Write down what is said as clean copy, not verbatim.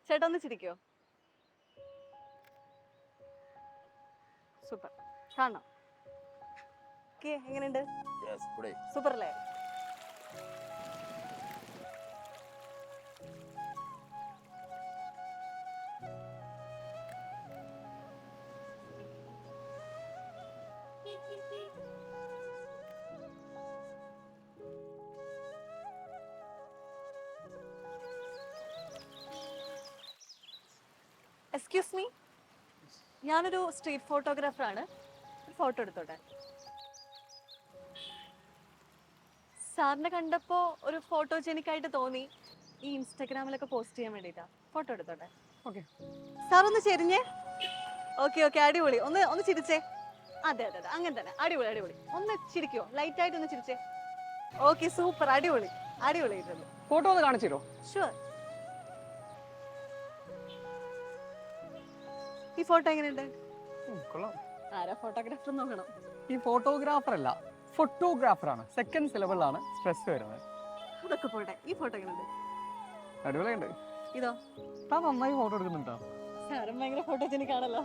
ചേട്ടാ ഒന്ന് ചിരിക്കോ? സൂപ്പർ. കാണാം. ഓക്കെ, എങ്ങനെയുണ്ട്? സൂപ്പർ അല്ലേ? എക്സ്ക്യൂസ് മീ, ഞാനൊരു സ്ട്രീറ്റ് ഫോട്ടോഗ്രാഫറാണ്. ഒരു ഫോട്ടോ എടുത്തോട്ടെ? സാറിനെ കണ്ടപ്പോൾ ഒരു ഫോട്ടോജനിക്കായിട്ട് തോന്നി. ഈ ഇൻസ്റ്റാഗ്രാമിലൊക്കെ പോസ്റ്റ് ചെയ്യാൻ വേണ്ടിയിട്ടാ. ഫോട്ടോ എടുത്തോട്ടെ? ഓക്കെ. സാർ ഒന്ന് ചെരിഞ്ഞേ. ഓക്കെ ഓക്കെ, അടിപൊളി. ഒന്ന് ഒന്ന് ചിരിച്ചേ. അതെ അതെ അതെ, അങ്ങനെ തന്നെ. അടിപൊളി അടിപൊളി. ഒന്ന് ചിരിക്കോ? ലൈറ്റ് ആയിട്ട് ഒന്ന് ചിരിച്ചേ. Okay, super. അടിപൊളി അടിപൊളി. ഫോട്ടോ ഒന്ന് കാണിച്ചു തരുമോ? ഷുവർ. ഈ ഫോട്ടോ എങ്ങനെയുണ്ട്? കൊള്ളാം. ആരാ ഫോട്ടോഗ്രാഫർ നോക്കണം. ഈ ഫോട്ടോഗ്രാഫർ അല്ല, ഫോട്ടോഗ്രാഫറാണ്. സെക്കൻഡ് സിലബിളാണ് സ്ട്രെസ് വരുന്നത്. അതൊക്കെ പോട്ടെ, ഈ ഫോട്ടോ എങ്ങനെയുണ്ട്? അടിപൊളിയുണ്ട്. ഇതോ? താൻ നന്നായി ഫോട്ടോ എടുക്കുന്നുണ്ടോ? സാറും ഭയങ്കര ഫോട്ടോജനിക് ആണല്ലോ.